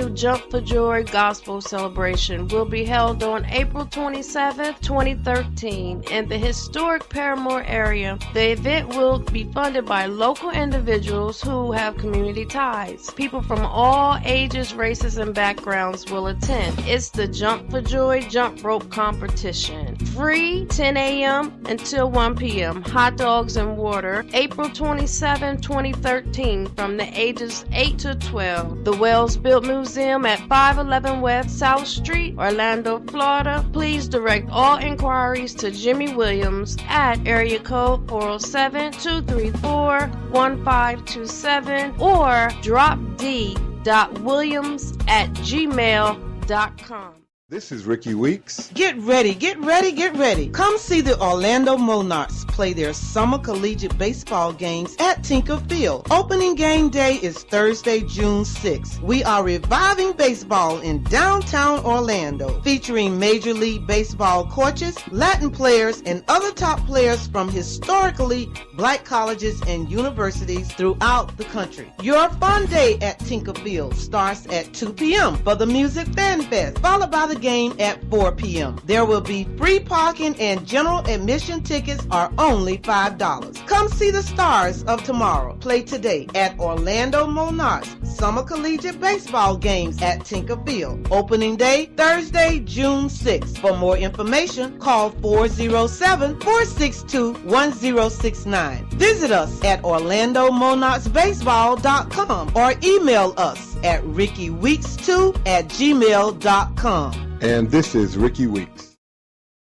annual Jump for Joy Gospel Celebration will be held on April 27th, 2013 in the historic Paramore area. The event will be funded by local individuals who have community ties. People from all ages, races, and backgrounds will attend. It's the Jump for Joy Jump Rope Competition. Free 10 a.m. until 1 p.m. Hot dogs and water. April 27, 2013 from the ages 8 to 12. The Wells Built Museum at 511 West South Street, Orlando, Florida. Please direct all inquiries to Jimmy Williams at area code 407-234-1527 or dropd.williams@gmail.com. This is Ricky Weeks. Get ready, get ready, get ready. Come see the Orlando Monarchs play their summer collegiate baseball games at Tinker Field. Opening game day is Thursday, June 6th. We are reviving baseball in downtown Orlando, featuring Major League Baseball coaches, Latin players, and other top players from historically black colleges and universities throughout the country. Your fun day at Tinker Field starts at 2 p.m. for the Music Fan Fest, followed by the game at 4 p.m. There will be free parking and general admission tickets are only $5. Come see the stars of tomorrow play today at Orlando Monarchs Summer Collegiate Baseball Games at Tinker Field. Opening day, Thursday, June 6th. For more information, call 407-462-1069. Visit us at OrlandoMonarchsBaseball.com or email us at rickyweeks2@gmail.com. And this is Ricky Weeks.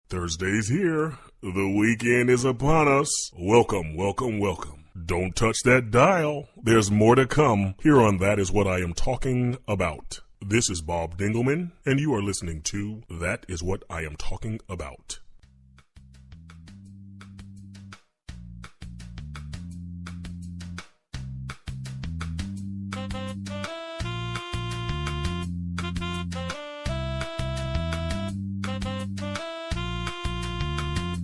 Thursday's here. The weekend is upon us. Welcome, welcome, welcome. Don't touch that dial. There's more to come here on That Is What I Am Talking About. This is Bob Dingelman, and you are listening to That Is What I Am Talking About.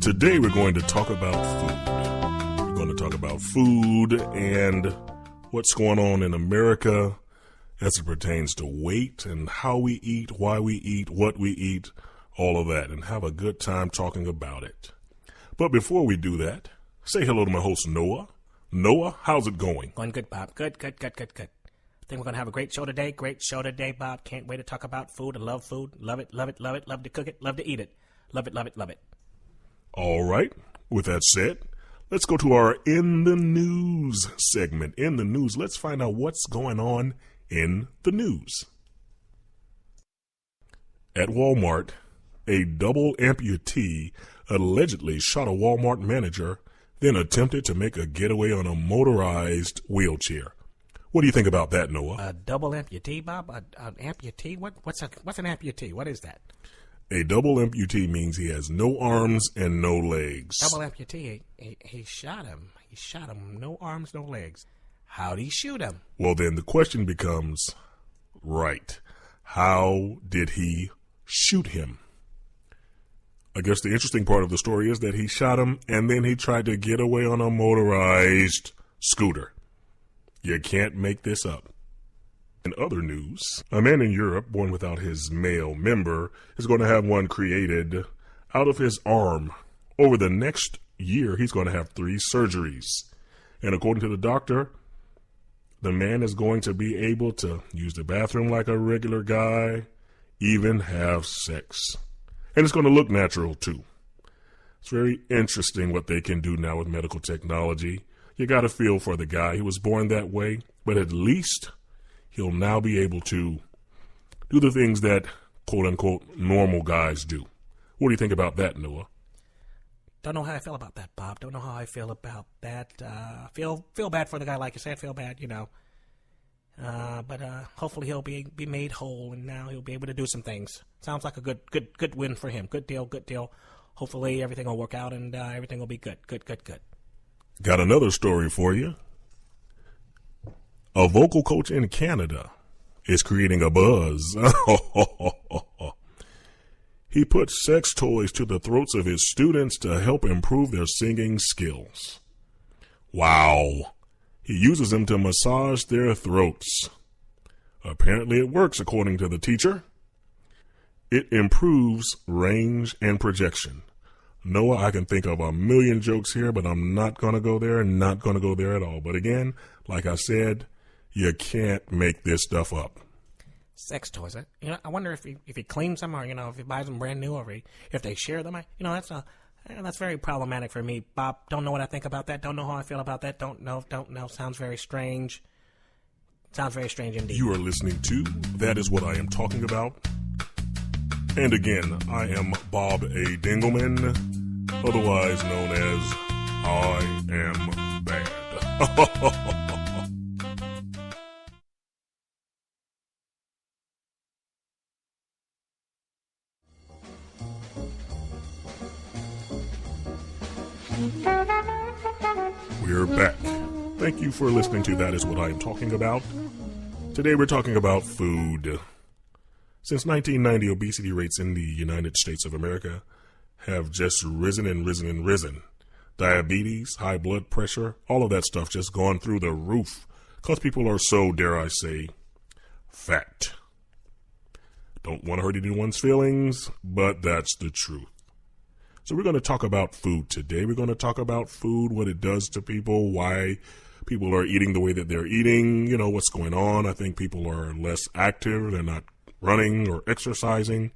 Today we're going to talk about food. We're going to talk about food and what's going on in America as it pertains to weight and how we eat, why we eat, what we eat, all of that, and have a good time talking about it. But before we do that, say hello to my host, Noah. Noah, how's it going? Going good, Bob. Good. I think we're going to have a great show today. Great show today, Bob. Can't wait to talk about food. I love food. Love it. Love to cook it. Love to eat it. Love it. All right. With that said, let's go to our In the News segment. In the news, let's find out what's going on in the news. At Walmart, a double amputee allegedly shot a Walmart manager, then attempted to make a getaway on a motorized wheelchair. What do you think about that, Noah? A double amputee, Bob? An amputee? What's an amputee? What is that? A double amputee means he has no arms and no legs. Double amputee, he shot him. He shot him. No arms, no legs. How'd he shoot him? Well, then the question becomes, right, how did he shoot him? I guess the interesting part of the story is that he shot him and then he tried to get away on a motorized scooter. You can't make this up. In other news, a man in Europe born without his male member is going to have one created out of his arm. Over the next year, he's going to have 3 surgeries. And according to the doctor, the man is going to be able to use the bathroom like a regular guy, even have sex. And it's going to look natural, too. It's very interesting what they can do now with medical technology. You got to feel for the guy. He was born that way, but at least he'll now be able to do the things that, quote-unquote, normal guys do. What do you think about that, Noah? Don't know how I feel about that, Bob. Don't know how I feel about that. Feel bad for the guy, like you said. Feel bad, But hopefully he'll be made whole, and now he'll be able to do some things. Sounds like a good win for him. Good deal. Hopefully everything will work out, and everything will be good. Good. Got another story for you. A vocal coach in Canada is creating a buzz. He puts sex toys to the throats of his students to help improve their singing skills. Wow. He uses them to massage their throats. Apparently it works, according to the teacher. It improves range and projection. Noah, I can think of a million jokes here, but I'm not going to go there, not going to go there at all. But again, like I said, you can't make this stuff up. Sex toys. I wonder if he cleans them, or if he buys them brand new, or if they share them. That's very problematic for me. Bob, don't know what I think about that. Don't know how I feel about that. Don't know. Sounds very strange. Sounds very strange indeed. You are listening to That Is What I Am Talking About. And again, I am Bob A. Dingleman, otherwise known as I Am Bad. We're back. Thank you for listening to That Is What I Am Talking About. Today we're talking about food. Since 1990, obesity rates in the United States of America have just risen and risen and risen. Diabetes, high blood pressure, all of that stuff just gone through the roof because people are so, dare I say, fat. Don't want to hurt anyone's feelings, but that's the truth. So we're going to talk about food today. We're going to talk about food, what it does to people, why people are eating the way that they're eating, what's going on. I think people are less active. They're not running or exercising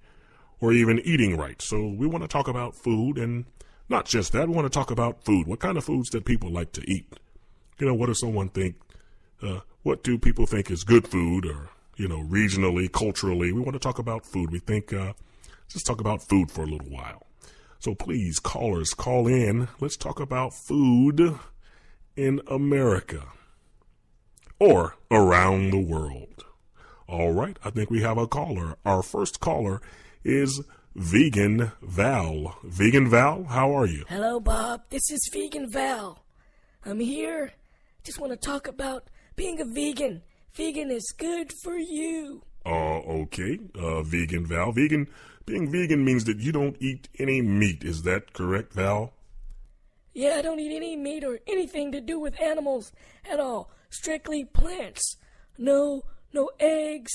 or even eating right. So we want to talk about food, and not just that. We want to talk about food. What kind of foods that people like to eat? What does someone think? What do people think is good food, or, regionally, culturally? We want to talk about food. We think, just talk about food for a little while. So please, callers, call in. Let's talk about food in America or around the world. All right, I think we have a caller. Our first caller is Vegan Val. Vegan Val, how are you? Hello, Bob. This is Vegan Val. I'm here. Just want to talk about being a vegan. Vegan is good for you. Okay. Vegan Val. Being vegan means that you don't eat any meat. Is that correct, Val? Yeah, I don't eat any meat or anything to do with animals at all. Strictly plants. No eggs,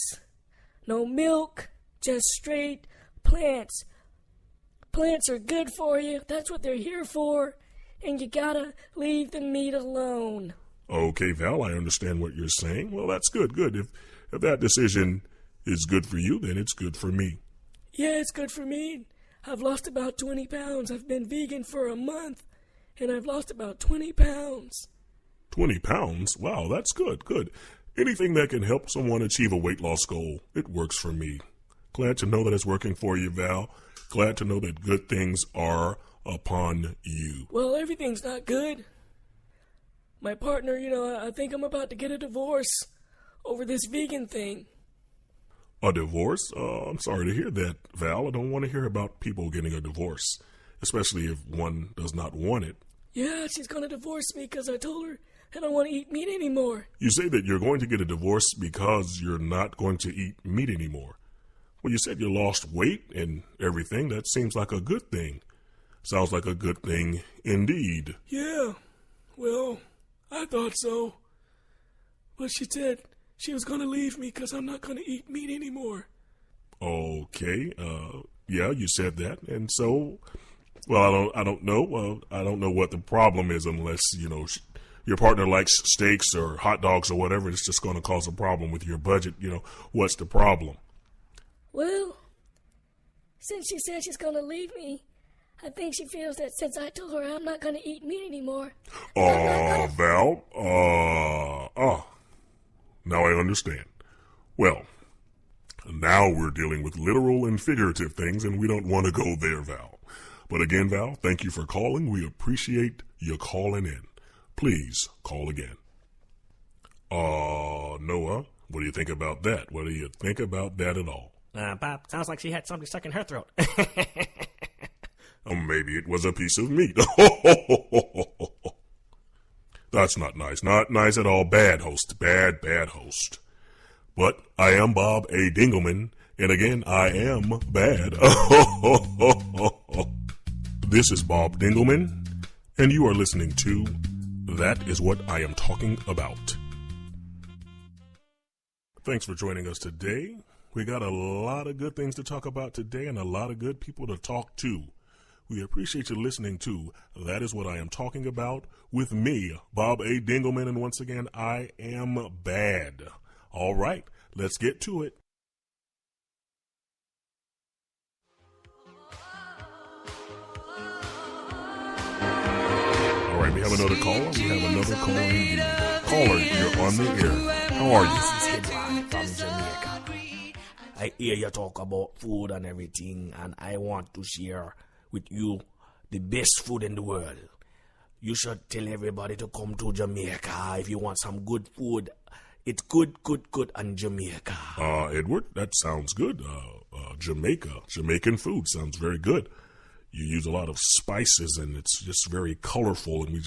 no milk, just straight plants. Plants are good for you. That's what they're here for. And you gotta leave the meat alone. Okay, Val, I understand what you're saying. Well, that's good. If that decision is good for you, then it's good for me. Yeah, it's good for me. I've lost about 20 pounds. I've been vegan for a month, and I've lost about 20 pounds. 20 pounds? Wow, that's good. Anything that can help someone achieve a weight loss goal, it works for me. Glad to know that it's working for you, Val. Glad to know that good things are upon you. Well, everything's not good. My partner, I think I'm about to get a divorce over this vegan thing. A divorce? I'm sorry to hear that, Val. I don't want to hear about people getting a divorce, especially if one does not want it. Yeah, she's going to divorce me because I told her I don't want to eat meat anymore. You say that you're going to get a divorce because you're not going to eat meat anymore. Well, you said you lost weight and everything. That seems like a good thing. Sounds like a good thing indeed. Yeah, well, I thought so. But she said she was going to leave me because I'm not going to eat meat anymore. Okay, yeah, you said that. And so, well, I don't know. I don't know what the problem is unless, your partner likes steaks or hot dogs or whatever. It's just going to cause a problem with your budget. What's the problem? Well, since she said she's going to leave me, I think she feels that since I told her I'm not going to eat meat anymore. Val, now I understand. Well, now we're dealing with literal and figurative things, and we don't want to go there, Val. But again, Val, thank you for calling. We appreciate you calling in. Please call again. Noah, what do you think about that? What do you think about that at all? Bob, sounds like she had something stuck in her throat. Maybe it was a piece of meat. That's not nice. Not nice at all. Bad host. Bad host. But I am Bob A. Dingleman, and again, I am bad. This is Bob Dingleman, and you are listening to That Is What I Am Talking About. Thanks for joining us today. We got a lot of good things to talk about today and a lot of good people to talk to. We appreciate you listening to That Is What I Am Talking About with me, Bob A. Dingleman, and once again, I am bad. All right, let's get to it. All right, we have another caller. Caller, you're on the air. How are you? This is Hedron from Jamaica. I hear you talk about food and everything, and I want to share with you the best food in the world. You should tell everybody to come to Jamaica if you want some good food. It's good on Jamaica. Edward, that sounds good. Jamaican food sounds very good. You use a lot of spices, and it's just very colorful, and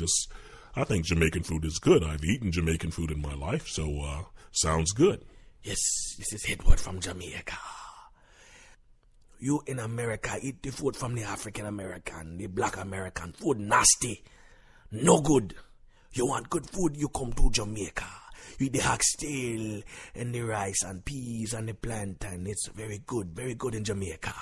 I think Jamaican food is good. I've eaten Jamaican food in my life, so sounds good. Yes, this is Edward from Jamaica. You in America eat the food from the African American, the black American. Food nasty, no good. You want good food, you come to Jamaica. You eat the oxtail and the rice and peas and the plantain. It's very good in Jamaica.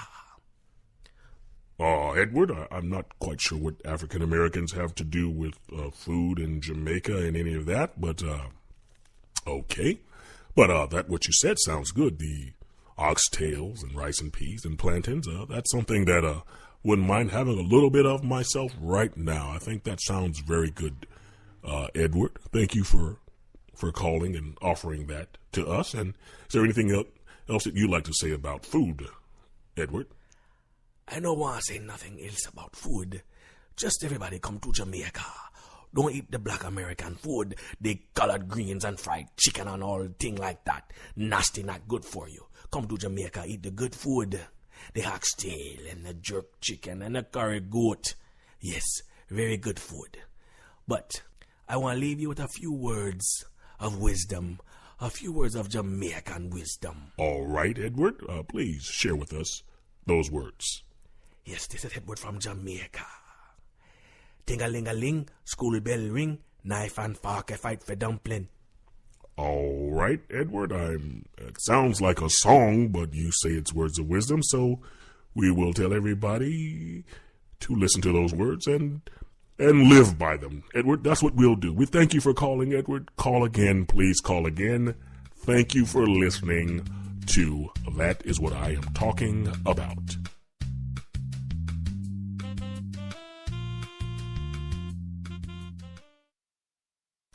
Edward, I'm not quite sure what African Americans have to do with food in Jamaica and any of that, but okay. But that what you said sounds good. The oxtails and rice and peas and plantains, that's something that wouldn't mind having a little bit of myself right now. I think that sounds very good, Edward. Thank you for calling and offering that to us. And is there anything else that you'd like to say about food, Edward? I don't want to say nothing else about food. Just everybody come to Jamaica. Don't eat the black American food, the colored greens and fried chicken and all thing like that. Nasty, not good for you. Come to Jamaica, eat the good food. The oxtail and the jerk chicken and the curry goat. Yes, very good food. But I want to leave you with a few words of wisdom. A few words of Jamaican wisdom. All right, Edward. Please share with us those words. Yes, this is Edward from Jamaica. Ting-a-ling-a-ling, school bell ring, knife and fork, a fight for dumpling. All right, Edward, it sounds like a song, but you say it's words of wisdom, so we will tell everybody to listen to those words and live by them. Edward, that's what we'll do. We thank you for calling, Edward. Call again, please call again. Thank you for listening to That Is What I Am Talking About.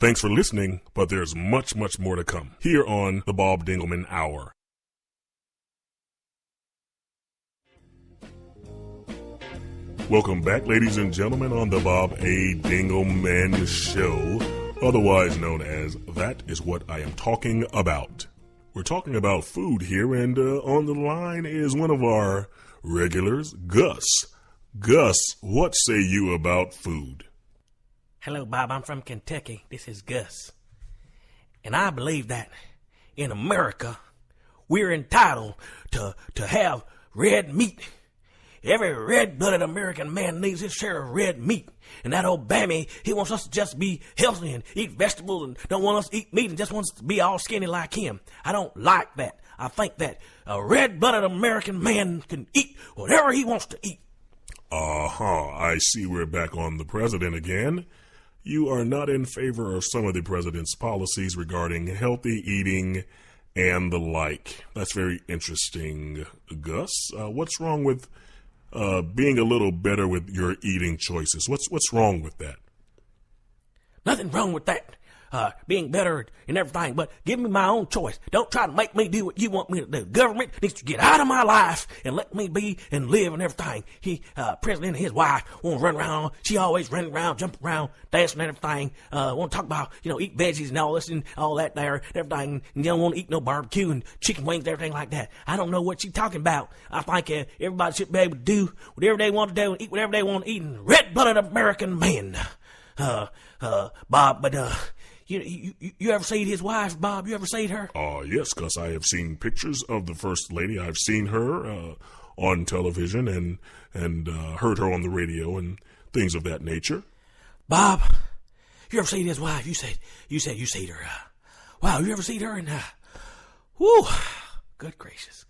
Thanks for listening, but there's much, much more to come here on the Bob Dingleman Hour. Welcome back, ladies and gentlemen, on the Bob A. Dingleman Show, otherwise known as That Is What I Am Talking About. We're talking about food here, and on the line is one of our regulars, Gus. Gus, what say you about food? Hello, Bob. I'm from Kentucky. This is Gus. And I believe that in America, we're entitled to have red meat. Every red-blooded American man needs his share of red meat. And that old Bammy, he wants us to just be healthy and eat vegetables and don't want us to eat meat and just wants us to be all skinny like him. I don't like that. I think that a red-blooded American man can eat whatever he wants to eat. I see we're back on the president again. You are not in favor of some of the president's policies regarding healthy eating and the like. That's very interesting, Gus. What's wrong with being a little better with your eating choices? What's wrong with that? Nothing wrong with that. Being better and everything, but give me my own choice. Don't try to make me do what you want me to do. Government needs to get out of my life and let me be and live and everything. President and his wife won't run around. She always run around, jump around, dancing and everything. Want to talk about, eat veggies and all this and all that there, everything. And you don't want to eat no barbecue and chicken wings, everything like that. I don't know what she's talking about. I think everybody should be able to do whatever they want to do and eat whatever they want to eat. And red-blooded American man, Bob, but You ever seen his wife, Bob? You ever seen her? Yes, Gus. I have seen pictures of the First Lady. I've seen her on television and heard her on the radio and things of that nature. Bob, you ever seen his wife? You said you seen her. Wow, you ever seen her? And Whew. Good gracious.